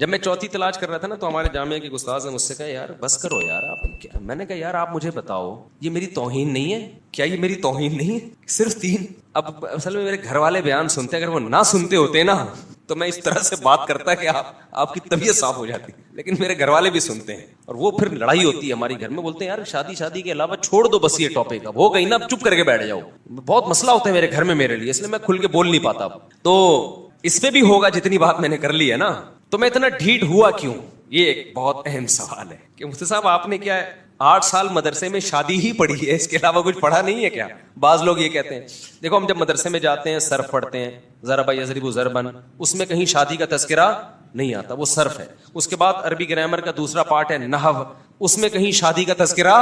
جب میں چوتھی تلاش کر رہا تھا نا تو ہمارے جامعہ کے استاذ نے مجھ سے کہا یار بس کرو یار آپ کیا. میں نے کہا یار آپ مجھے بتاؤ یہ میری توہین نہیں ہے کیا؟ یہ میری توہین نہیں ہے؟ صرف 3. اب اصل میں میرے گھر والے بیان سنتے, اگر وہ نہ سنتے ہوتے نا تو میں اس طرح سے بات کرتا کہ آپ کی طبیعت صاف ہو جاتی, لیکن میرے گھر والے بھی سنتے ہیں اور وہ پھر لڑائی ہوتی ہے ہماری گھر میں. بولتے ہیں یار شادی کے علاوہ چھوڑ دو بس یہ ٹاپک, اب ہو گئی نا, اب چپ کر کے بیٹھ جاؤ. بہت مسئلہ ہوتا ہے میرے گھر میں میرے لیے, اس لیے میں کھل کے بول نہیں پاتا. تو اس پہ بھی ہوگا جتنی بات میں نے کر لی ہے نا. تو میں اتنا ڈھیٹ ہوا کیوں, یہ ایک بہت اہم سوال ہے کہ مفتی صاحب آپ نے کیا 8 سال مدرسے میں شادی ہی پڑھی ہے, اس کے علاوہ کچھ پڑھا نہیں ہے کیا؟ بعض لوگ یہ کہتے ہیں. دیکھو ہم جب مدرسے میں جاتے ہیں صرف پڑھتے ہیں, ضرب یضرب ضربا, اس میں کہیں شادی کا تذکرہ نہیں آتا, وہ صرف ہے. اس کے بعد عربی گرامر کا دوسرا پارٹ ہے نحو, اس میں کہیں شادی کا تذکرہ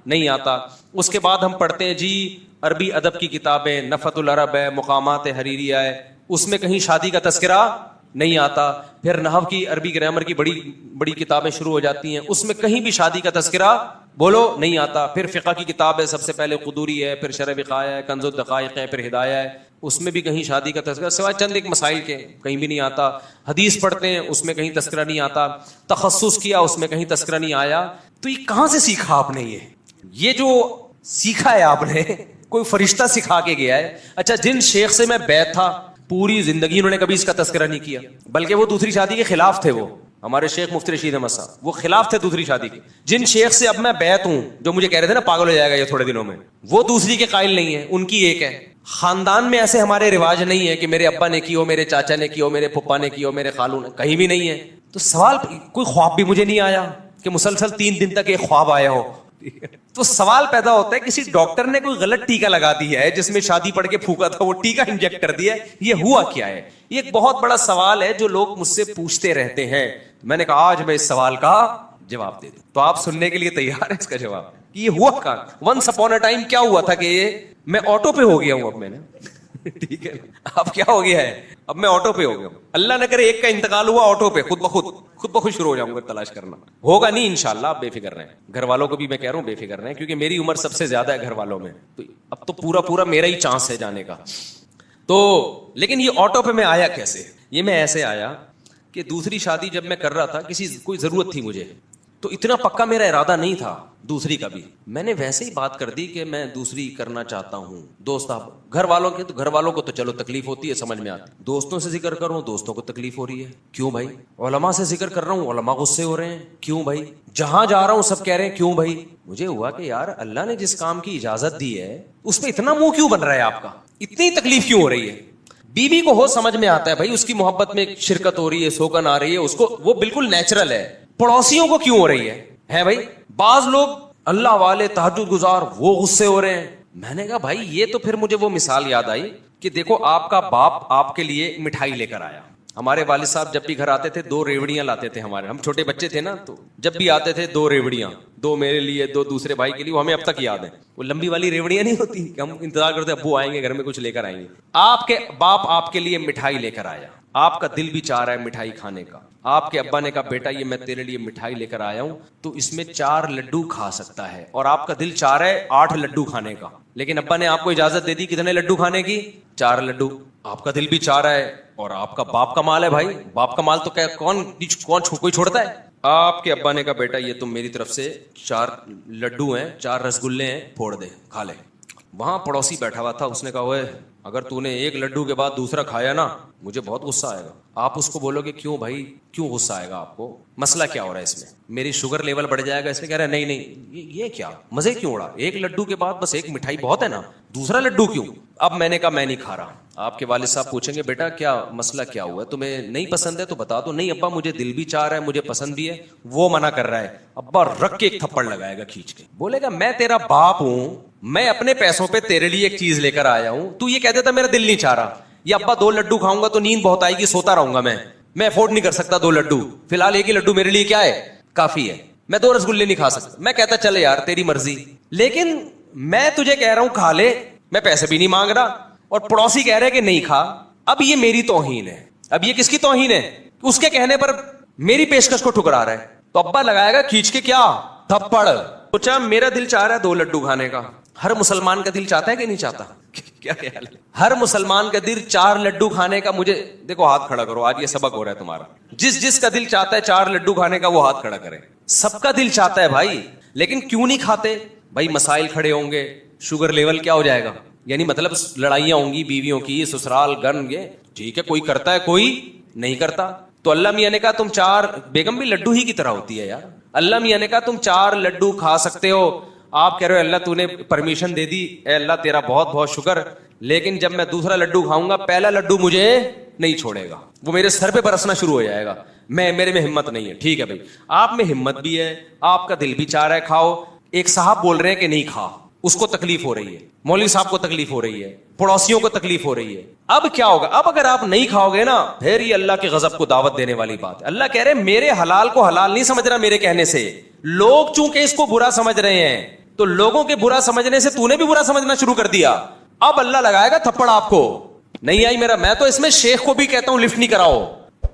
نہیں آتا. اس کے بعد ہم پڑھتے ہیں جی عربی ادب کی کتابیں, نفحۃ العرب ہے, مقامات حریریہ ہے, اس میں کہیں شادی کا تذکرہ نہیں آتا. پھر نحو کی عربی گرامر کی بڑی بڑی کتابیں شروع ہو جاتی ہیں, اس میں کہیں بھی شادی کا تذکرہ بولو نہیں آتا. پھر فقہ کی کتاب ہے, سب سے پہلے قدوری ہے, پھر شرح وقایہ ہے, کنز الدقائق ہے, پھر ہدایہ ہے, اس میں بھی کہیں شادی کا تذکرہ سوائے چند ایک مسائل کے کہیں بھی نہیں آتا. حدیث پڑھتے ہیں, اس میں کہیں تذکرہ نہیں آتا. تخصص کیا, اس میں کہیں تذکرہ نہیں آیا. تو یہ کہاں سے سیکھا آپ نے؟ یہ جو سیکھا ہے آپ نے کوئی فرشتہ سکھا کے گیا ہے؟ اچھا جن شیخ سے میں بیعت تھا پوری زندگی انہوں نے کبھی اس کا تذکرہ نہیں کیا, بلکہ وہ دوسری شادی کے خلاف تھے. وہ ہمارے شیخ مفتی رشید احمد صاحب وہ خلاف تھے دوسری شادی کے. جن شیخ سے اب میں بیعت ہوں, جو مجھے کہہ رہے تھے نا پاگل ہو جائے گا یہ تھوڑے دنوں میں, وہ دوسری کے قائل نہیں ہے, ان کی ایک ہے. خاندان میں ایسے ہمارے رواج نہیں ہے کہ میرے ابا نے کی ہو, میرے چاچا نے کی ہو, میرے پھپھا نے کی ہو, میرے خالو نے, کہیں بھی نہیں ہے. تو سوال, کوئی خواب بھی مجھے نہیں آیا کہ مسلسل 3 دن تک ایک خواب آیا ہو. تو سوال پیدا ہوتا ہے کسی ڈاکٹر نے کوئی غلط ٹیکا لگا دیا ہے جس میں شادی پڑھ کے پھونکا تھا, وہ ٹیکا انجیکٹ کر دیا ہے, یہ ہوا کیا ہے؟ یہ ایک بہت بڑا سوال ہے جو لوگ مجھ سے پوچھتے رہتے ہیں. میں نے کہا آج میں اس سوال کا جواب دے دوں, تو آپ سننے کے لیے تیار ہیں اس کا جواب کہ یہ ہوا کہاں؟ ونس اپون اے ٹائم کیا ہوا تھا کہ یہ میں آٹو پہ ہو گیا ہوں. اب میں نے ٹھیک ہے اب کیا ہو گیا ہے, اب میں آٹو پہ ہو گیا ہوں. اللہ نہ کرے ایک کا انتقال ہوا آٹو پہ, خود بخود شروع ہو جاؤں گا تلاش کرنا. ہوگا نہیں انشاءاللہ, آپ بے فکر رہیں. گھر والوں کو بھی میں کہہ رہا ہوں بے فکر رہیں, کیونکہ میری عمر سب سے زیادہ ہے گھر والوں میں, تو اب تو پورا میرا ہی چانس ہے جانے کا. تو لیکن یہ آٹو پہ میں آیا کیسے؟ یہ میں ایسے آیا کہ دوسری شادی جب میں کر رہا تھا, کوئی ضرورت تھی مجھے, تو اتنا پکا میرا ارادہ نہیں تھا دوسری کا بھی, میں نے ویسے ہی بات کر دی کہ میں دوسری کرنا چاہتا ہوں. دوست گھر والوں کے, تو گھر والوں کو تو چلو تکلیف ہوتی ہے, سمجھ میں آتی. دوستوں سے ذکر کر رہا ہوں, دوستوں کو تکلیف ہو رہی ہے, کیوں بھائی؟ علماء سے ذکر کر رہا ہوں, علماء غصے ہو رہے ہیں, کیوں بھائی؟ جہاں جا رہا ہوں سب کہہ رہے ہیں, کیوں بھائی؟ مجھے ہوا کہ یار اللہ نے جس کام کی اجازت دی ہے اس پہ اتنا منہ کیوں بن رہا ہے آپ کا, اتنی تکلیف کیوں ہو رہی ہے؟ بیوی کو ہو سمجھ میں آتا ہے بھائی, اس کی محبت میں شرکت ہو رہی ہے, سوگن آ رہی ہے اس کو, وہ بالکل نیچرل ہے. پڑوسیوں کو کیوں ہو رہی ہے بھائی؟ بعض لوگ اللہ والے تہجد گزار وہ غصے ہو رہے ہیں. میں نے کہا بھائی یہ تو پھر مجھے وہ مثال یاد آئی کہ دیکھو آپ کا باپ آپ کے لیے مٹھائی لے کر آیا. ہمارے والد صاحب جب بھی گھر آتے تھے 2 ریوڑیاں لاتے تھے. ہم چھوٹے بچے تھے نا, تو جب بھی آتے تھے 2 ریوڑیاں, 2 میرے لیے 2 دوسرے بھائی کے لیے. وہ ہمیں اب تک یاد ہے, وہ لمبی والی ریوڑیاں نہیں ہوتی کہ ہم انتظار کرتے ابو آئیں گے گھر میں کچھ لے کر آئیں گے. آپ کے باپ آپ کے لیے مٹھائی لے کر آیا, آپ کا دل بھی چاہ رہا ہے مٹھائی کھانے کا. آپ کے ابا نے کہا بیٹا یہ میں تیرے لیے مٹھائی لے کر آیا ہوں, تو اس میں 4 لڈو کھا سکتا ہے, اور آپ کا دل چاہ رہا ہے 8 لڈو کھانے کا. لیکن ابا نے آپ کو اجازت دے دی کتنے لڈو کھانے کی؟ 4 لڈو. آپ کا دل بھی چاہ رہا ہے, اور آپ کا باپ کا مال ہے بھائی, باپ کا مال تو کون کوئی چھوڑتا ہے. آپ کے ابا نے کہا بیٹا یہ تم میری طرف سے 4 لڈو ہیں, 4 رسگلے ہیں, پھوڑ دے کھا لے. وہاں پڑوسی بیٹھا ہوا تھا, اس نے کہا اوے اگر تو نے 1 لڈو کے بعد دوسرا کھایا نا مجھے بہت غصہ آئے گا. آپ اس کو بولو کہ کیوں بھائی, کیوں غصہ آئے گا آپ کو, مسئلہ کیا ہو رہا ہے اس میں, میری شوگر لیول بڑھ جائے گا. اس نے کہہ رہا ہے نہیں یہ کیا مزے کیوں اڑا, 1 لڈو کے بعد بس 1 مٹھائی بہت ہے نا, دوسرا لڈو کیوں؟ اب میں نے کہا میں نہیں کھا رہا. آپ کے والد صاحب پوچھیں گے بیٹا کیا مسئلہ کیا ہوا ہے, تمہیں نہیں پسند ہے تو بتا دو. نہیں ابا مجھے دل بھی چاہ رہا ہے, مجھے پسند بھی ہے. وہ منع کر رہا ہے. ابا رکھ کے ایک تھپڑ لگائے گا کھینچ کے, بولے گا میں تیرا باپ ہوں, میں اپنے پیسوں پہ تیرے لیے ایک چیز لے کر آیا ہوں, تو یہ کہہ دیتا میرا دل نہیں چاہ رہا, یا ابا 2 لڈو کھاؤں گا تو نیند بہت آئے گی, سوتا رہوں گا, میں افورڈ نہیں کر سکتا 2 لڈو, فی الحال 1 ہی لڈو میرے لیے کیا ہے کافی ہے, میں 2 رسگلے نہیں کھا سکتا. میں کہتا چلے یار تیری مرضی, لیکن میں تجھے کہہ رہا ہوں کھا لے, میں پیسے بھی نہیں مانگ رہا, اور پڑوسی کہہ رہے کہ نہیں کھا. اب یہ میری توہین ہے. اب یہ کس کی توہین ہے؟ اس کے کہنے پر میری پیشکش کو ٹھکرا رہا ہے. تو ابا لگائے گا کھینچ کے کیا تھپڑ. سوچا میرا دل چاہ رہا ہے 2 لڈو کھانے کا, ہر مسلمان کا دل چاہتا ہے کہ نہیں چاہتا؟ کیا خیال ہے؟ ہر مسلمان کا دل 4 لڈو کھانے کا، مجھے دیکھو ہاتھ کھڑا کرو، آج یہ سبق ہو رہا ہے تمہارا، جس کا دل چاہتا ہے 4 لڈو کھانے کا وہ ہاتھ کھڑا کرے. سب کا دل چاہتا ہے بھائی، لیکن کیوں نہیں کھاتے بھائی؟ مسائل کھڑے ہوں گے، شوگر لیول کیا ہو جائے گا، یعنی مطلب لڑائیاں ہوں گی بیویوں کی، سسرال گن، یہ ٹھیک ہے، کوئی کرتا ہے کوئی نہیں کرتا. تو اللہ میاں نے کہا تم 4، بیگم بھی لڈو ہی کی طرح ہوتی ہے یار. اللہ میاں نے کہا تم 4 لڈو کھا سکتے ہو. آپ کہہ رہے ہو اللہ تو نے پرمیشن دے دی، اے اللہ تیرا بہت بہت شکر، لیکن جب میں دوسرا لڈو کھاؤں گا پہلا لڈو مجھے نہیں چھوڑے گا، وہ میرے سر پہ برسنا شروع ہو جائے گا، میرے میں ہمت نہیں ہے. ٹھیک ہے بھائی، آپ میں ہمت بھی ہے، آپ کا دل بھی چاہ رہا ہے کھاؤ. ایک صاحب بول رہے ہیں کہ نہیں کھا، اس کو تکلیف ہو رہی ہے، مولوی صاحب کو تکلیف ہو رہی ہے، پڑوسیوں کو تکلیف ہو رہی ہے. اب کیا ہوگا؟ اب اگر آپ نہیں کھاؤ گے نا، پھر یہ اللہ کے غضب کو دعوت دینے والی بات ہے. اللہ کہہ رہے میرے حلال کو حلال نہیں سمجھ رہا میرے کہنے سے، لوگ چونکہ اس کو برا سمجھ رہے ہیں، تو لوگوں کے برا سمجھنے سے تو نے بھی برا سمجھنا شروع کر دیا. اب اللہ لگائے گا تھپڑ آپ کو. نہیں آئی میرا، میں تو اس میں شیخ کو بھی کہتا ہوں لفٹ نہیں کراؤ.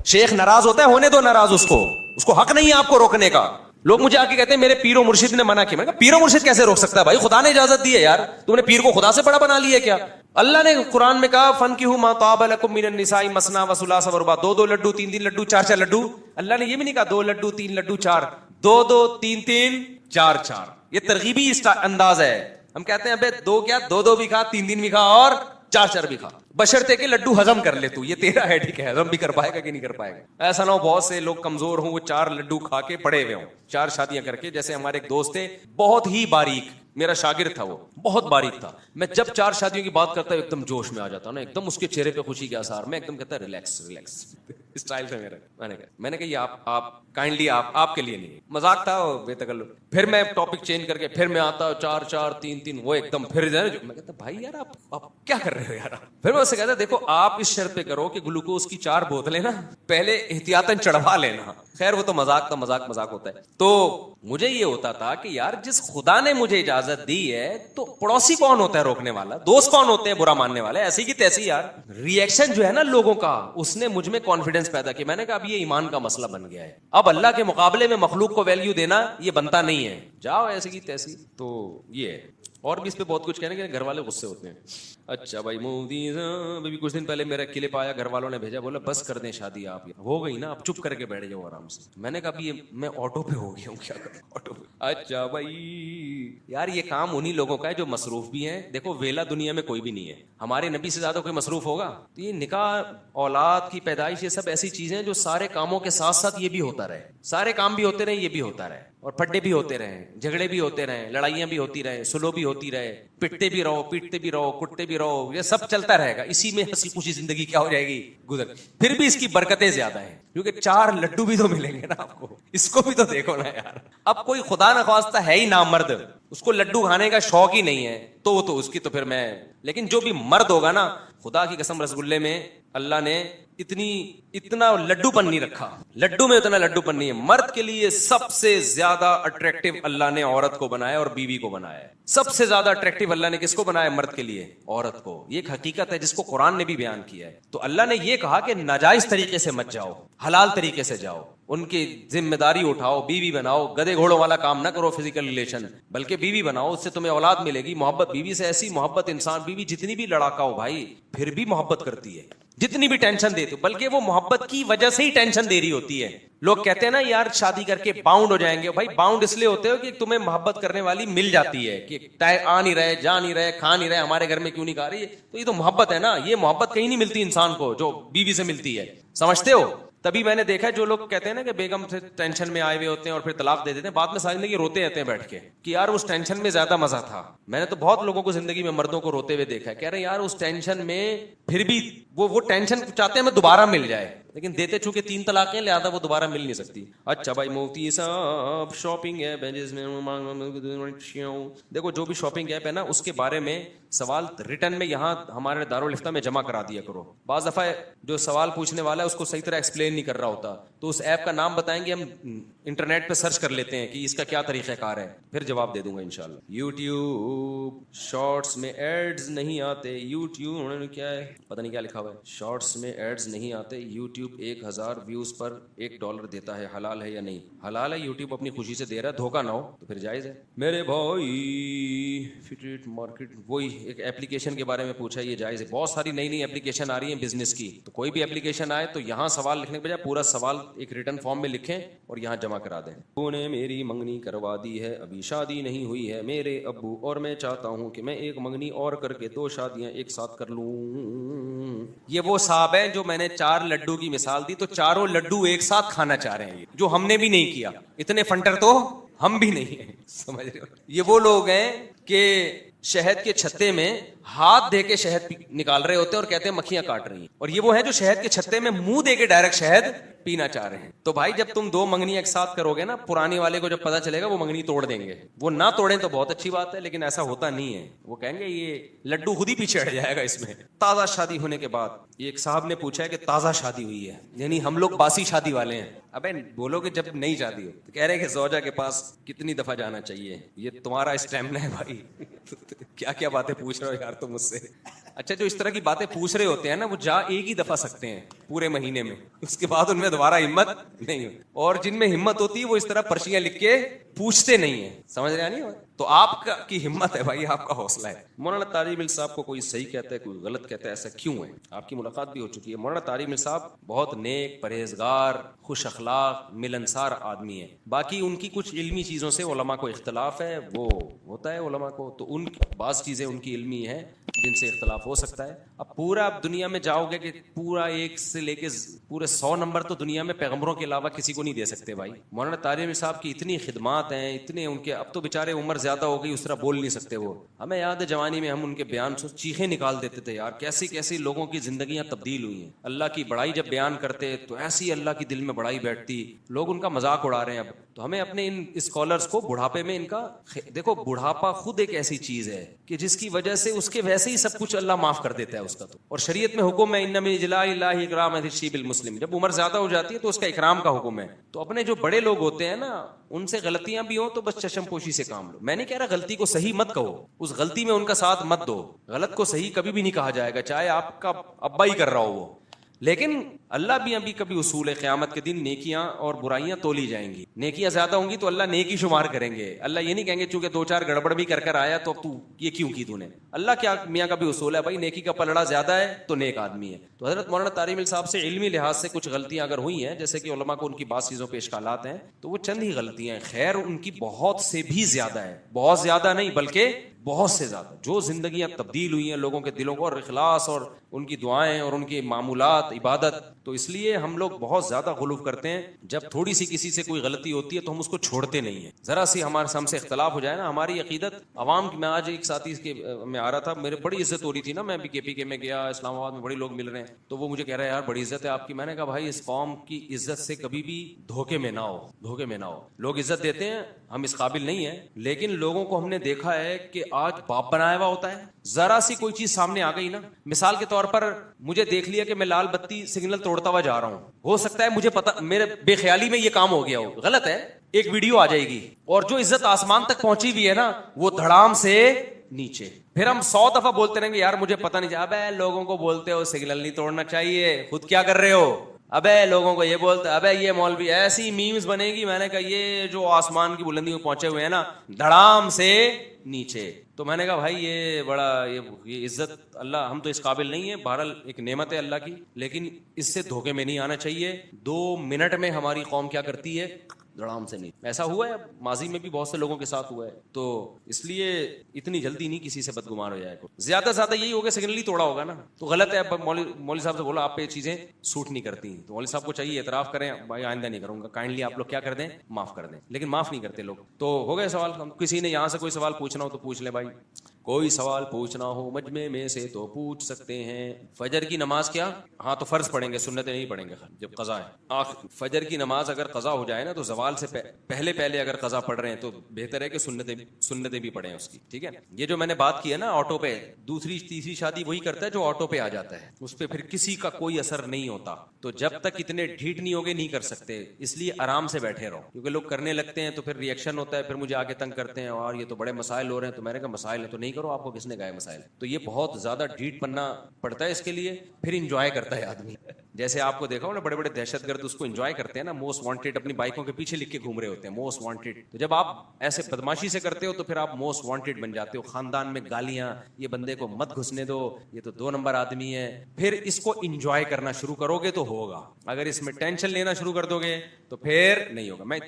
شیخ ناراض ہوتا ہے، ہونے دو ناراض، اس کو حق نہیں ہے آپ کو روکنے کا. لوگ مجھے آ کے کہتے ہیں میرے پیر و مرشد نے منع کیا. میں کہا پیر و مرشد کیسے روک سکتا ہے بھائی؟ خدا نے اجازت دی ہے یار، تم نے پیر کو خدا سے بڑا بنا لیا کیا؟ اللہ نے قرآن میں کہا فَانْكِحُوا مَا طَابَ لَكُم مِّنَ النِّسَاءِ مَثْنَىٰ وَثُلَاثَ وَرُبَاعَ، 2 لڈو 3 لڈو 4 لڈو. اللہ نے یہ بھی نہیں کہا 2 لڈو 3 لڈو 4، 2 3 4. یہ ترغیبی انداز ہے. ہم کہتے ہیں ابے 2 کیا 2 بھی کھا، 3 بھی کھا اور 4 بھی کھا، بشرطے کہ لڈو ہضم کر لے. تو یہ تیرا ہے، ٹھیک ہے، ہضم بھی کر پائے گا کہ نہیں کر پائے گا. ایسا نہ ہو بہت سے لوگ کمزور ہوں، وہ 4 لڈو کھا کے پڑے ہوئے ہوں، 4 شادیاں کر کے. جیسے ہمارے ایک دوست تھے بہت ہی باریک، میرا شاگرد تھا، وہ بہت باریک تھا. میں جب 4 شادیوں کی بات کرتا ہوں ایک دم جوش میں آ جاتا ہوں نا، ایک دم اس کے چہرے پہ خوشی کے آثار، میں ایک دم کہتا ریلیکس اسٹائل سے میرا. میں نے کہا یہ آپ کائنڈلی آپ کے لیے نہیں، مذاق تھا بے تکلف. پھر میں ٹاپک چینج کر کے پھر میں آتا 4 3، وہ ایک دم پھر میں کہتا بھائی یار آپ کیا کر رہے ہو یار. پھر میں اسے کہتا دیکھو آپ اس شرط پہ کرو کہ گلوکوز کی 4 بوتلیں نا پہلے احتیاطاً چڑھوا لینا. خیر وہ تو مذاق تھا، مذاق ہوتا ہے. تو مجھے یہ ہوتا تھا کہ یار جس خدا نے مجھے اجازت دی ہے تو پڑوسی کون ہوتا ہے روکنے والا؟ دوست کون ہوتے ہیں برا ماننے والے؟ ایسی کی تیسی یار. ریئیکشن جو ہے نا لوگوں کا، اس نے مجھ میں کانفیڈنس پیدا کیا. میں نے کہا اب یہ ایمان کا مسئلہ بن گیا ہے، اب اللہ کے مقابلے میں مخلوق کو ویلیو دینا یہ بنتا نہیں ہے. جاؤ ایسی کی تیسی. تو یہ ہے، اور بھی اس پہ بہت کچھ کہنے کے گھر والے غصے ہوتے ہیں. اچھا بھائی مودی صاحب، ابھی کچھ دن پہلے میرا کلپ آیا، گھر والوں نے بھیجا، بولا بس کر دیں شادی، آپ ہو گئی نا اب چپ کر کے بیٹھ جاؤ آرام سے. میں نے کہا ابھی میں آٹو پہ ہو گیا ہوں، کیا کروں آٹو پہ. اچھا بھائی یار یہ کام انہی لوگوں کا ہے جو مصروف بھی ہیں. دیکھو ویلا دنیا میں کوئی بھی نہیں ہے، ہمارے نبی سے زیادہ کوئی مصروف ہوگا؟ تو یہ نکاح، اولاد کی پیدائش، یہ سب ایسی چیزیں جو سارے کاموں کے ساتھ ساتھ یہ بھی ہوتا رہے، سارے کام بھی ہوتے رہے، یہ بھی ہوتا رہے، اور پھڈے بھی ہوتے رہے، جھگڑے بھی ہوتے رہے، لڑائیاں بھی ہوتی رہے، سلو بھی ہوتی رہے، پٹتے بھی رہو، پیٹتے بھی رہو، کٹتے بھی رہو، یہ سب چلتا رہے گا. اسی میں ہنسی خوشی زندگی کیا ہو جائے گی، گزر. پھر بھی اس کی برکتیں زیادہ ہیں کیونکہ 4 لڈو بھی تو ملیں گے نا آپ کو. اس کو بھی تو دیکھو نا یار. اب کوئی خدا نخواستہ ہے ہی نامرد، اس کو لڈو کھانے کا شوق ہی نہیں ہے، تو وہ تو اس کی تو پھر میں. لیکن جو بھی مرد ہوگا نا، خدا کی قسم رسگلے میں اللہ نے اتنا لڈو پن نہیں رکھا، لڈو میں اتنا لڈو پن نہیں ہے. مرد کے لیے سب سے زیادہ اٹریکٹیو اللہ نے عورت کو بنایا اور بیوی کو بنایا ہے. سب سے زیادہ اٹریکٹیو اللہ نے کس کو بنایا؟ مرد کے لیے عورت کو. یہ ایک حقیقت ہے جس کو قرآن نے بھی بیان کیا ہے. تو اللہ نے یہ کہا کہ ناجائز طریقے سے مت جاؤ، حلال طریقے سے جاؤ، ان کی ذمہ داری اٹھاؤ، بیوی بناؤ. گدے گھوڑوں والا کام نہ کرو فزیکل ریلیشن، بلکہ بیوی بناؤ، اس سے تمہیں اولاد ملے گی. محبت بیوی سے ایسی محبت، انسان بیوی جتنی بھی لڑاکا ہو بھائی پھر بھی محبت کرتی ہے، جتنی بھی ٹینشن دیتے ہو، بلکہ وہ محبت کی وجہ سے ہی ٹینشن دے رہی ہوتی ہے. لوگ کہتے ہیں نا یار شادی کر کے باؤنڈ ہو جائیں گے. بھائی باؤنڈ اس لیے ہوتے ہو کہ تمہیں محبت کرنے والی مل جاتی ہے، کہ آ نہیں رہے، جا نہیں رہے، کھا نہیں رہے، ہمارے گھر میں کیوں نہیں کھا رہی. تو یہ تو محبت ہے نا. یہ محبت کہیں نہیں ملتی انسان کو جو بیوی سے ملتی ہے، سمجھتے ہو. تبھی میں نے دیکھا جو لوگ کہتے ہیں نا کہ بیگم سے ٹینشن میں آئے ہوئے ہوتے ہیں اور پھر طلاق دے دیتے ہیں، بعد میں ساری زندگی روتے رہتے ہیں بیٹھ کے کہ یار اس ٹینشن میں زیادہ مزہ تھا. میں نے تو بہت لوگوں کو زندگی میں مردوں کو روتے ہوئے دیکھا ہے، کہہ رہے ہیں یار اس ٹینشن میں پھر بھی وہ ٹینشن چاہتے ہیں میں دوبارہ مل جائے، لیکن دیتے چونکہ 3 طلاقیں لہٰذا وہ دوبارہ مل نہیں سکتی. اچھا بھائی مفتی صاحب، شاپنگ ایپ ہے جس میں دیکھو جو بھی شاپنگ ایپ ہے نا اس کے بارے میں سوال ریٹن میں یہاں ہمارے دارالفتہ میں جمع کرا دیا کرو. بعض دفعہ جو سوال پوچھنے والا ہے اس کو صحیح طرح ایکسپلین نہیں کر رہا ہوتا, تو اس ایپ کا نام بتائیں گے, ہم انٹرنیٹ پہ سرچ کر لیتے ہیں کہ اس کا کیا طریقہ کار ہے, پھر جواب دے دوں گا انشاءاللہ. یوٹیوب شارٹس میں ایڈز نہیں آتے. یوٹیوب انہوں نے کیا ہے پتہ نہیں کیا لکھا ہوا ہے, شارٹس میں ایڈز نہیں آتے. یوٹیوب 1000 ویوز پر $1 دیتا ہے, حلال ہے یا نہیں؟ حلال ہے, یوٹیوب اپنی خوشی سے دے رہا ہے, دھوکہ نہ ہو تو پھر جائز ہے. میرے بھائی فٹریٹ مارکیٹ وہی ایک ایپلیکیشن کے بارے میں پوچھا, یہ جائز ہے. بہت ساری نئی ایپلیکیشن آ رہی ہیں بزنس کی, تو کوئی بھی ایپلیکیشن آئے تو یہاں سوال لکھنے کے بجائے پورا سوال ایک ریٹن فارم میں لکھیں اور یہاں جمع کرا دیں. ابو نے میری منگنی کروا دی ہے, ابھی شادی نہیں ہوئی ہے میرے ابو, اور میں چاہتا ہوں کہ میں ایک منگنی اور کر کے 2 شادیاں ایک ساتھ کر لوں. یہ وہ صاحب ہیں جو میں نے 4 لڈو کی مثال دی, تو چاروں لڈو ایک ساتھ کھانا چاہ رہے ہیں, جو ہم نے بھی نہیں کیا. اتنے فنٹر تو ہم بھی نہیں ہیں, سمجھ رہے ہو. یہ وہ لوگ ہیں کہ شہد کے چھتے میں ہاتھ دے کے شہد نکال رہے ہوتے ہیں اور کہتے ہیں مکھیاں کاٹ رہی ہیں, اور یہ وہ ہیں جو شہد کے چھتے میں منہ دے کے ڈائریکٹ شہد پینا چاہ رہے ہیں. تو بھائی جب تم 2 منگنی ایک ساتھ کرو گے نا, پرانے والے کو جب پتا چلے گا وہ منگنی توڑ دیں گے. وہ نہ توڑیں تو بہت اچھی بات ہے, لیکن ایسا ہوتا نہیں ہے. وہ کہیں گے یہ لڈو خود ہی پیچھے ہٹ جائے گا اس میں. تازہ شادی ہونے کے بعد ایک صاحب نے پوچھا ہے کہ تازہ شادی ہوئی ہے, یعنی ہم لوگ باسی شادی والے ہیں. ابے بولو کہ جب نئی شادی ہو تو کہہ رہے کہ زوجہ کے پاس کتنی دفعہ جانا چاہیے. یہ تمہارا اسٹیمنا ہے بھائی. کیا کیا باتیں پوچھ رہے ہو یار تم مجھ سے. اچھا جو اس طرح کی باتیں پوچھ رہے ہوتے ہیں نا, وہ جا ایک ہی دفعہ سکتے ہیں پورے مہینے میں, اس کے بعد ان میں دوبارہ ہمت نہیں ہوتی. اور جن میں ہمت ہوتی ہے وہ اس طرح پرچیاں لکھ کے پوچھتے نہیں ہیں, سمجھ رہے نہیں. تو آپ کی ہمت ہے بھائی, آپ کا حوصلہ ہے. مولانا طارق مل صاحب کو کوئی صحیح کہتا ہے کوئی غلط کہتا ہے, ایسا کیوں ہے؟ آپ کی ملاقات بھی ہو چکی ہے. مولانا طارق مل صاحب بہت نیک, پرہیزگار, خوش اخلاق, ملنسار آدمی ہیں. باقی ان کی کچھ علمی چیزوں سے علماء کو اختلاف ہے, وہ ہوتا ہے علماء کو, تو ان بعض چیزیں ان کی علمی ہیں جن سے اختلاف ہو سکتا ہے. اب پورا دنیا میں جاؤ گے کہ پورا 1 سے لے کے پورے 100 نمبر تو دنیا میں پیغمبروں کے علاوہ کسی کو نہیں دے سکتے بھائی. مولانا طارق مل صاحب کی اتنی خدمات ہیں, اتنے ان کے, اب تو بیچارے عمر زیادہ ہو گئی, اس طرح بول نہیں سکتے وہ. ہمیں یاد ہے جوانی میں ہم ان کے بیان سے چیخیں نکال دیتے تھے یار, کیسی کیسی لوگوں کی زندگیاں تبدیل ہوئی ہیں. اللہ کی بڑائی جب بیان کرتے تو ایسی اللہ کی دل میں بڑائی بیٹھتی, لوگ ان کا مذاق اڑا رہے ہیں اب. تو ہمیں اپنے ان اسکالرز کو بڑھاپے میں ان کا دیکھو, بڑھاپا خود ایک ایسی چیز ہے کہ جس کی وجہ سے اس کے ویسے ہی سب کچھ اللہ معاف کر دیتا ہے اس کا. تو اور شریعت میں حکم ہے ان من اجلاء اللہ اکرام الشیب المسلم, جب عمر زیادہ ہو جاتی ہے تو اس کا اکرام کا حکم ہے. تو اپنے جو بڑے لوگ ہوتے ہیں نا, ان سے غلطیاں بھی ہوں تو بس چشم پوشی سے کام لو. میں نہیں کہہ رہا غلطی کو صحیح مت کہو, اس غلطی میں ان کا ساتھ مت دو. غلط کو صحیح کبھی بھی نہیں کہا جائے گا, چاہے آپ کا ابا ہی کر رہا ہو وہ. لیکن اللہ بھی ابھی کبھی اصول ہے, قیامت کے دن نیکیاں اور برائیاں تولی جائیں گی. نیکیاں زیادہ ہوں گی تو اللہ نیکی شمار کریں گے. اللہ یہ نہیں کہیں گے چونکہ 2-4 گڑبڑ بھی کر آیا تو اب تو یہ کیوں کی تو نے. اللہ کیا میاں کا بھی اصول ہے بھائی, نیکی کا پلڑا زیادہ ہے تو نیک آدمی ہے. تو حضرت مولانا طارق مل صاحب سے علمی لحاظ سے کچھ غلطیاں اگر ہوئی ہیں, جیسے کہ علماء کو ان کی بعض چیزوں پہ اشکالات ہیں, تو وہ چند ہی غلطیاں ہیں. خیر ان کی بہت سے بھی زیادہ ہے, بہت زیادہ نہیں بلکہ بہت سے زیادہ. جو زندگیاں تبدیل ہوئی ہیں لوگوں کے دلوں کو, اور اخلاص اور ان کی دعائیں اور ان کے معمولات عبادت, تو اس لیے ہم لوگ بہت زیادہ غلو کرتے ہیں. جب تھوڑی سی کسی سے کوئی غلطی ہوتی ہے تو ہم اس کو چھوڑتے نہیں ہیں. ذرا سی ہم سے اختلاف ہو جائے نا, ہماری عقیدت عوام کی, میں آج ایک ساتھی کے میں آ رہا تھا, میرے بڑی عزت ہو رہی تھی نا, میں بھی KPK میں گیا, اسلام آباد میں بڑے لوگ مل رہے ہیں, تو وہ مجھے کہہ رہے ہیں یار بڑی عزت ہے آپ کی. میں نے کہا بھائی اس قوم کی عزت سے کبھی بھی دھوکے میں نہ ہو, دھوکے میں نہ ہو. لوگ عزت دیتے ہیں, ہم اس قابل نہیں ہیں, لیکن لوگوں کو ہم نے دیکھا ہے کہ آج باپ بنایا ہوا ہوتا ہے. ذرا سی کوئی چیز سامنے آ گئی نا, مثال کے طور پر مجھے دیکھ لیا کہ میں لال بتی سگنل توڑتا ہوا جا رہا ہوں, ہو سکتا ہے مجھے پتا, میرے بے خیالی میں یہ کام ہو گیا ہو, غلط ہے, ایک ویڈیو آ جائے گی اور جو عزت آسمان تک پہنچی ہوئی ہے نا وہ دھڑام سے نیچے. پھر ہم 100 دفعہ بولتے رہیں گے یار مجھے پتا نہیں, ابے لوگوں کو بولتے ہو سگنل نہیں توڑنا چاہیے, خود کیا کر رہے ہو, ابے لوگوں کو یہ بولتے, ابے یہ مولوی, ایسی میمز بنے گی. میں نے کہا یہ جو آسمان کی بلندی میں پہنچے ہوئے ہیں نا, دھڑام سے نیچے. تو میں نے کہا بھائی یہ بڑا یہ عزت اللہ, ہم تو اس قابل نہیں ہیں. بہرحال ایک نعمت ہے اللہ کی, لیکن اس سے دھوکے میں نہیں آنا چاہیے. 2 منٹ میں ہماری قوم کیا کرتی ہے, دھڑام سے نہیں. ایسا ہوا ہے ماضی میں بھی بہت سے لوگوں کے ساتھ ہوا ہے, تو اس لیے اتنی جلدی نہیں کسی سے بدگمان ہو جائے. زیادہ سے زیادہ یہی ہوگا سگنل ہی توڑا ہوگا نا, تو غلط ہے. مولوی صاحب سے بولا آپ پہ یہ چیزیں سوٹ نہیں کرتی, تو مولوی صاحب کو چاہیے اعتراف کریں, بھائی آئندہ نہیں کروں گا, کائنڈلی آپ لوگ کیا کر دیں, معاف کر دیں. لیکن معاف نہیں کرتے لوگ. تو ہو گئے سوال, کسی نے یہاں سے کوئی سوال پوچھنا ہو تو پوچھ لیں بھائی. کوئی سوال پوچھنا ہو مجمع میں سے تو پوچھ سکتے ہیں. فجر کی نماز کیا؟ ہاں تو فرض پڑھیں گے, سنتیں نہیں پڑھیں گے جب قضا ہے. فجر کی نماز اگر قضا ہو جائے نا تو زوال سے پہلے اگر قضا پڑھ رہے ہیں تو بہتر ہے کہ سنتیں بھی پڑھیں اس کی. ٹھیک ہے, یہ جو میں نے بات کی ہے نا آٹو پہ, دوسری تیسری شادی وہی کرتا ہے جو آٹو پہ آ جاتا ہے, اس پہ پھر کسی کا کوئی اثر نہیں ہوتا. تو جب تک اتنے ڈھیٹ نہیں ہوگے نہیں کر سکتے, اس لیے آرام سے بیٹھے رہو, کیونکہ لوگ کرنے لگتے ہیں تو پھر ریئیکشن ہوتا ہے, پھر مجھے آگے تنگ کرتے ہیں اور یہ تو بڑے مسائل ہو رہے ہیں. تو میں نے کہا مسائل ہے تو نہیں کرو, آپ کو کس نے کہا ہے مسائل. تو یہ بہت زیادہ ڈھیٹ بننا پڑتا ہے اس کے لیے, پھر انجوائے کرتا ہے آدمی. جیسے آپ کو دیکھا ہو نا بڑے بڑے دہشت گرد اس کو انجوائے کرتے ہیں نا, موسٹ وانٹیڈ اپنی بائکوں کے پیچھے لکھ کے گھوم رہے ہوتے ہیں موسٹ وانٹیڈ. تو جب آپ ایسے بدماشی سے کرتے ہو تو پھر آپ موسٹ وانٹیڈ بن جاتے ہو. خاندان میں گالیاں, یہ بندے کو مت گھسنے دو, یہ تو 2 نمبر آدمی ہے. پھر اس کو انجوائے کرنا شروع کرو گے تو ہوگا, اگر اس میں ٹینشن لینا شروع کر دو گے تو پھر نہیں ہوگا. میں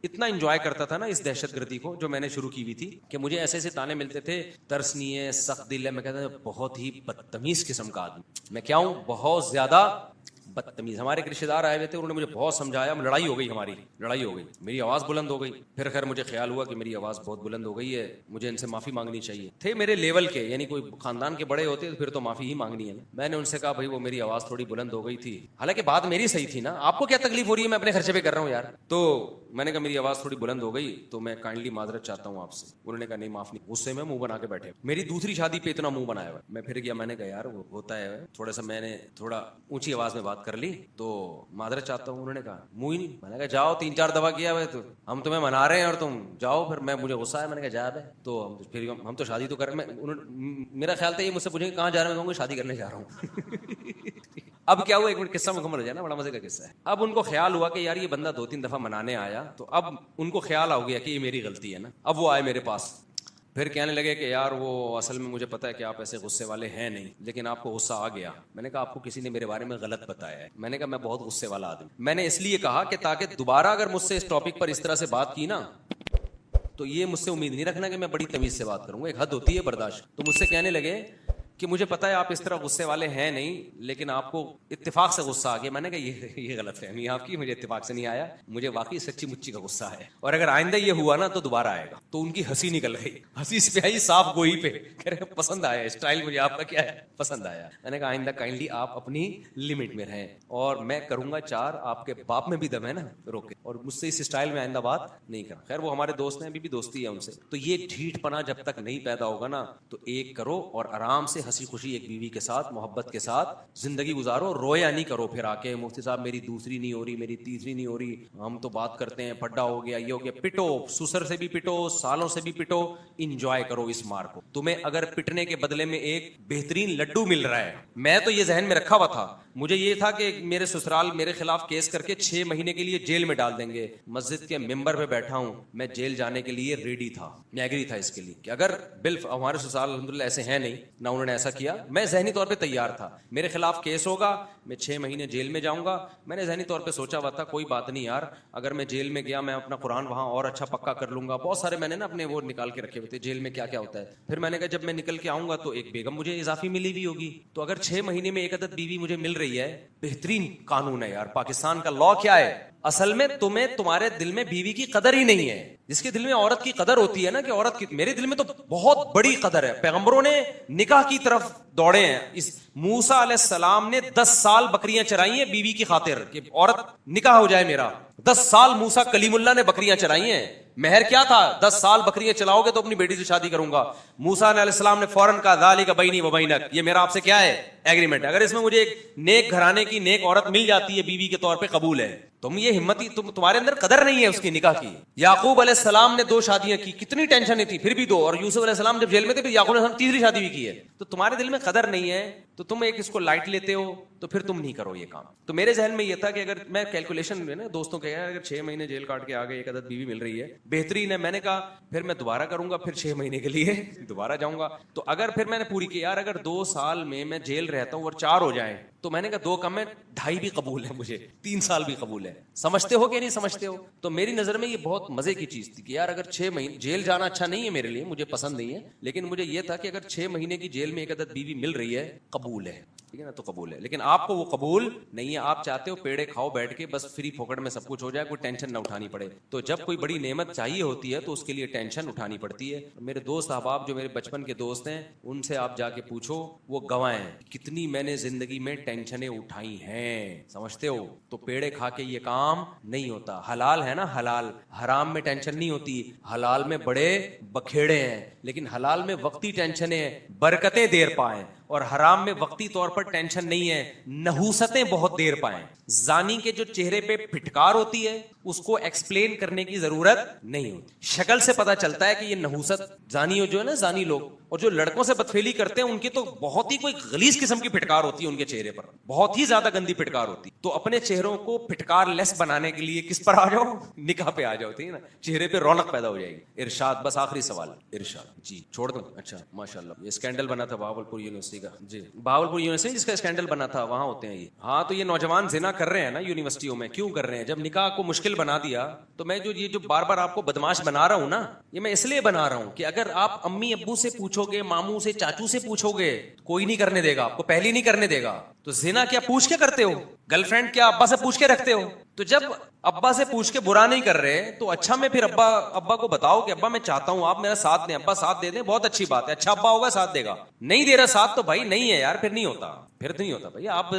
اتنا انجوائے کرتا تھا نا اس دہشت گردی کو جو میں نے شروع کی ہوئی تھی, کہ مجھے ایسے ایسے تانے ملتے تھے, ترس نہیں ہے, سخت دل ہے. میں کہتا تھا بہت ہی بدتمیز قسم کا آدمی میں کیا ہوں, بہت زیادہ بدتمیز. ہمارے ایک رشتے دار آئے ہوئے تھے, انہوں نے مجھے بہت سمجھایا, لڑائی ہو گئی, میری آواز بلند ہو گئی. پھر خیر مجھے خیال ہوا کہ میری آواز بہت بلند ہو گئی ہے, مجھے ان سے معافی مانگنی چاہیے. تھے میرے لیول کے, یعنی کوئی خاندان کے بڑے ہوتے تو پھر تو معافی ہی مانگنی ہے. میں نے ان سے کہا بھائی وہ میری آواز تھوڑی بلند ہو گئی تھی, حالانکہ بات میری صحیح تھی نا, آپ کو کیا تکلیف ہو رہی ہے, میں اپنے خرچے پہ کر رہا ہوں یار. تو میں نے کہا میری آواز تھوڑی بلند ہو گئی تو میں کائنڈلی معذرت چاہتا ہوں آپ سے. انہوں نے کہا نہیں معاف نہیں. غصے میں منہ بنا کے بیٹھے. میری دوسری شادی پہ اتنا منہ بنایا ہوا. میں پھر گیا, میں نے کہا یار وہ ہوتا ہے تھوڑا سا, میں نے تھوڑا اونچی آواز میں بات کر لی تو معذرت چاہتا ہوں. انہوں نے کہا منہ ہی نہیں. میں نے کہا جاؤ, 3-4 دفعہ کیا ہوا تو ہم تمہیں منا رہے ہیں اور تم جاؤ. پھر مجھے غصہ ہے, میں نے کہا جا بے, تو پھر ہم تو شادی تو کر رہے ہیں. میرا خیال تھا یہ مجھ سے پوچھیں کہاں جا رہے ہیں, میں کہوں گا شادی کرنے جا رہا ہوں. اب کیا ہوا, ایک منٹ قصہ مکمل ہو جائے نا, بڑا مزے کا قصہ ہے. اب ان کو خیال ہوا کہ یار یہ بندہ 2-3 دفعہ منانے آیا, تو اب ان کو خیال آ گیا کہ یہ میری غلطی ہے نا. اب وہ آئے میرے پاس, پھر کہنے لگے کہ یار وہ اصل میں مجھے پتا ہے کہ آپ ایسے غصے والے ہیں نہیں, لیکن آپ کو غصہ آ گیا. میں نے کہا آپ کو کسی نے میرے بارے میں غلط بتایا ہے. میں نے کہا میں بہت غصے والا آدمی. میں نے اس لیے کہا کہ تاکہ دوبارہ اگر مجھ سے اس ٹاپک پر اس طرح سے بات کی نا تو یہ مجھ سے امید نہیں رکھنا کہ میں بڑی تمیز سے بات کروں گا, ایک حد ہوتی ہے برداشت. تو مجھ سے کہنے لگے کہ مجھے پتا ہے آپ اس طرح غصے والے ہیں نہیں, لیکن آپ کو اتفاق سے غصہ آ گیا. میں نے کہا یہ غلط فہمی آپ کی, مجھے اتفاق سے نہیں آیا, مجھے واقعی سچی مچی کا غصہ ہے, اور اگر آئندہ یہ ہوا نا تو دوبارہ آئے گا. تو ان کی ہنسی نکل گئی, ہنسی اس پہ آئی صاف گوئی پہ, کہہ رہے پسند آیا اسٹائل, مجھے آپ کا کیا ہے پسند آیا. میں نے کہا آئندہ کائنڈلی آپ اپنی لمٹ میں رہیں, اور میں کروں گا 4, آپ کے باپ میں بھی دم ہے نا روکے, اور مجھ سے اس اسٹائل میں آئندہ بات نہیں کرنا. خیر وہ ہمارے دوست ہیں, ابھی بھی دوستی ہے ان سے. تو یہ ڈھیٹ پنا جب تک نہیں پیدا ہوگا نا تو ایک کرو اور آرام سے ہنسی خوشی ایک بیوی کے ساتھ محبت کے ساتھ زندگی گزارو. رویا نہیں کرو پھر آ کے مفتی صاحب میری دوسری نہیں ہو رہی, میری تیسری نہیں ہو رہی, ہم تو بات کرتے ہیں پھڈا ہو گیا, یہ ہو گیا. پٹو, سسر سے بھی پٹو, سالوں سے بھی پٹو, انجوائے کرو اس مار کو. تمہیں اگر پٹنے کے بدلے میں ایک بہترین لڈو مل رہا ہے, میں تو یہ ذہن میں رکھا ہوا تھا, مجھے یہ تھا کہ میرے سسرال میرے خلاف کیس کر کے 6 مہینے کے لیے جیل میں ڈال دیں گے. مسجد کے ممبر پہ بیٹھا ہوں, میں جیل جانے کے لیے ریڈی تھا, میں ایگری تھا اس کے لیے کہ اگر ہمارے سسرال الحمدللہ ایسے ہیں نہیں, نہ انہوں نے ایسا کیا, میں ذہنی طور پہ تیار تھا. میرے خلاف کیس ہوگا, میں 6 مہینے جیل میں جاؤں گا. میں نے ذہنی طور پہ سوچا ہوا تھا کوئی بات نہیں یار, اگر میں جیل میں گیا میں اپنا قرآن وہاں اور اچھا پکا کر لوں گا. بہت سارے میں نے نا اپنے وہ نکال کے رکھے ہوئے تھے جیل میں کیا کیا ہوتا ہے. پھر میں نے کہا جب میں نکل کے آؤں گا تو ایک بیگم مجھے اضافی ملی ہوئی ہوگی, تو اگر 6 مہینے میں ایک عدد بیوی مجھے مل رہی ہے, بہترین قانون ہے یار. پاکستان کا لا کیا ہے, اصل میں تمہارے دل میں بیوی کی قدر ہی نہیں ہے. جس کے دل میں عورت کی قدر ہوتی ہے نا, کہ عورت کی, میرے دل میں تو بہت بڑی قدر ہے. پیغمبروں نے نکاح کی طرف دوڑے ہیں. اس موسیٰ علیہ السلام نے 10 سال بکریاں چرائی ہیں بیوی کی خاطر کہ عورت نکاح ہو جائے میرا. 10 سال موسیٰ کلیم اللہ نے بکریاں چرائی ہیں. مہر کیا تھا, 10 سال بکریاں چلاؤ گے تو اپنی بیٹی سے شادی کروں گا. موسیٰ علیہ السلام نے فوراً کہا ذالک بینی و بینک, یہ میرا آپ سے کیا ہے ایگریمنٹ. اگر اس میں مجھے ایک نیک گھرانے کی نیک عورت مل جاتی ہے بیوی کے طور پہ قبول ہے. تم یہ ہمتی, تمہارے اندر قدر نہیں ہے اس کی نکاح کی. یعقوب علیہ السلام نے 2 شادیاں کی, کتنی ٹینشن تھی, پھر بھی 2. اور یوسف علیہ السلام جب جیل میں تھے پھر یعقوب علیہ السلام تیسری شادی بھی کی ہے. تو تمہارے دل میں قدر نہیں ہے تو تم ایک اس کو لائٹ لیتے ہو, تو پھر تم نہیں کرو یہ کام. تو میرے ذہن میں یہ تھا کہ اگر میں کیلکولیشن میں نا دوستوں کے, اگر 6 مہینے جیل کاٹ کے آگے ایک عدد بیوی مل رہی ہے بہترین ہے. میں نے کہا پھر میں دوبارہ کروں گا, پھر 6 مہینے کے لیے دوبارہ جاؤں گا. تو اگر پھر میں نے پوری کی یار, اگر 2 سال میں جیل رہتا ہوں اور 4 ہو جائیں تو میں نے کہا 2 کم ہے، 2.5 بھی قبول ہے، مجھے 3 سال بھی قبول ہے. سمجھتے ہو کہ نہیں سمجھتے ہو؟ تو میری نظر میں یہ بہت مزے کی چیز تھی کہ یار اگر 6 مہینے جیل جانا اچھا نہیں ہے میرے لیے، مجھے پسند نہیں ہے، لیکن مجھے یہ تھا کہ اگر 6 مہینے کی جیل میں ایک عدد بیوی مل رہی ہے، قبول ہے، ٹھیک ہے نا، تو قبول ہے. لیکن آپ کو وہ قبول نہیں ہے، آپ چاہتے ہو پیڑے کھاؤ بیٹھ کے، بس فری پھوکٹ میں سب کچھ ہو جائے، کوئی ٹینشن نہ اٹھانی پڑے. تو جب کوئی بڑی نعمت چاہیے ہوتی ہے تو اس کے لیے ٹینشن اٹھانی پڑتی ہے. میرے دوست احباب جو میرے بچپن کے دوست ہیں، ان سے آپ جا کے پوچھو، وہ گواہ ہیں کتنی میں نے زندگی میں ٹینشنیں اٹھائی ہیں، سمجھتے ہو؟ تو پیڑے کھا کے یہ کام نہیں ہوتا. حلال ہے نا، حلال، حرام میں ٹینشن نہیں ہوتی، حلال میں بڑے بکھیڑے ہیں، لیکن حلال میں وقتی ٹینشنیں ہیں، برکتیں دیر پائیں، اور حرام میں وقتی طور پر ٹینشن نہیں ہے، نحوستیں بہت دیر پائیں. زانی کے جو چہرے پہ پھٹکار ہوتی ہے اس کو ایکسپلین کرنے کی ضرورت نہیں ہوتی، شکل سے پتا چلتا ہے کہ یہ نحوست. زانی جو ہے نا، زانی لوگ، اور جو لڑکوں سے بدفعلی کرتے ہیں ان کی تو بہت ہی کوئی غلیظ قسم کی پھٹکار ہوتی ہے ان کے چہرے پر، بہت ہی زیادہ گندی پھٹکار ہوتی. تو اپنے چہروں کو پھٹکار لیس بنانے کے لیے کس پر آ جاؤ؟ نکاح پہ آ جاؤ، ٹھیک ہے نا، چہرے پہ رونق پیدا ہو جائے گی. ارشاد، بس آخری سوال، ارشاد. جی چھوڑ دوں؟ اچھا ماشاءاللہ، یہ اسکینڈل بنا تھا بہاولپور یونیورسٹی کا. جی بہاولپور یونیورسٹی جس کا اسکینڈل بنا تھا وہاں ہوتے ہیں یہ. ہاں تو یہ نوجوان زنا کر رہے ہیں نا یونیورسٹیوں میں، کیوں کر رہے ہیں؟ جب نکاح کو مشکل بنا دیا تو میں جو بار بار آپ کو بدماش بنا رہا ہوں نا، یہ میں اس لیے بنا رہا ہوں کہ اگر آپ امی ابو سے پوچھو گے، ماموں سے، چاچو سے پوچھو گے، کوئی نہیں کرنے دے گا آپ کو، پہلی نہیں کرنے دے گا. تو زنا کیا پوچھ کے کرتے ہو؟ گرل فرینڈ کیا ابا سے پوچھ کے رکھتے ہو؟ تو جب ابا سے پوچھ کے برا نہیں کر رہے تو اچھا میں پھر ابا کو بتاؤ کہ ابا میں چاہتا ہوں آپ میرا ساتھ دیں. ابا ساتھ دے دیں، بہت اچھی بات ہے، اچھا ابا ہوگا ساتھ دے گا. نہیں دے رہا ساتھ تو بھائی نہیں ہے یار، پھر نہیں ہوتا، پھر نہیں ہوتا بھائی. آپ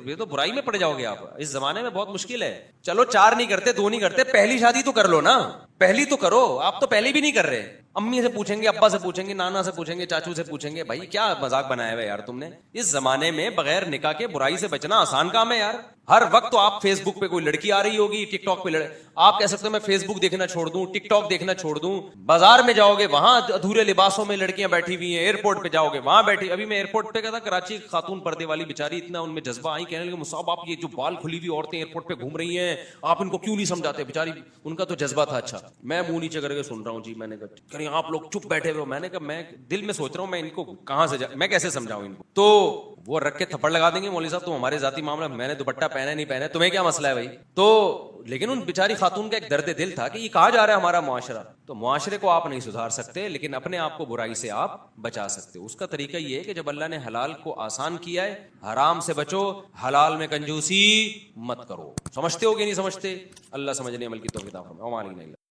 یہ تو برائی میں پڑ جاؤ گے. آپ اس زمانے میں بہت مشکل ہے. چلو 4 نہیں کرتے، 2 نہیں کرتے، پہلی شادی تو کر لو نا، پہلی تو کرو. آپ تو پہلی بھی نہیں کر رہے. امی سے پوچھیں گے، ابا سے پوچھیں گے، نانا سے پوچھیں گے، چاچو سے پوچھیں گے. بھائی کیا مذاق بنایا ہوا یار تم نے؟ اس زمانے میں بغیر نکاح کے برائی سے بچنا آسان کام ہے یار. ہر وقت تو آپ فیس بک پہ کوئی لڑکی آ رہی ہوگی، ٹک ٹاک پہ آپ کہہ سکتے ہو میں فیس بک دیکھنا چھوڑ دوں، ٹک ٹاک دیکھنا چھوڑ دوں. بازار میں جاؤ گے وہاں ادھورے لباسوں میں لڑکیاں بیٹھی ہوئی ہیں، ایئرپورٹ پہ جاؤ گے وہاں بیٹھی. ابھی میں ایئرپورٹ پہ گیا تھا، کراچی خاتون پردے والی بیچاری، اتنا ان میں جذبہ آئی، کہنے لگے مصعب آپ یہ جو بال کھلی ہوئی عورتیں ایئرپورٹ پہ گھوم رہی ہیں آپ ان کو کیوں نہیں سمجھاتے؟ بیچاری ان کا تو جذبہ تھا. اچھا میں منہ نیچے کر کے سن رہا ہوں جی. میں نے کہا آپ لوگ چپ بیٹھے ہوئے. میں نے کہا میں دل میں سوچ رہا ہوں میں ان کو کہاں سے میں کیسے سمجھاؤں ان کو. تو وہ رکھ کے تھپڑ لگا دیں گے مولوی صاحب تم ہمارے ذاتی معاملہ، میں نے دوپٹہ پہنا نہیں پہنا تمہیں کیا مسئلہ ہے بھائی. تو لیکن ان بیچاری خاتون کا ایک درد دل تھا کہ یہ کہا جا رہا ہے ہمارا معاشرہ. تو معاشرے کو آپ نہیں سدھار سکتے لیکن اپنے آپ کو برائی سے آپ بچا سکتے. اس کا طریقہ یہ ہے کہ جب اللہ نے حلال کو آسان کیا ہے، حرام سے بچو، حلال میں کنجوسی مت کرو. سمجھتے ہو کہ نہیں سمجھتے؟ اللہ سمجھنے عمل کی توفیق عطا فرمائے.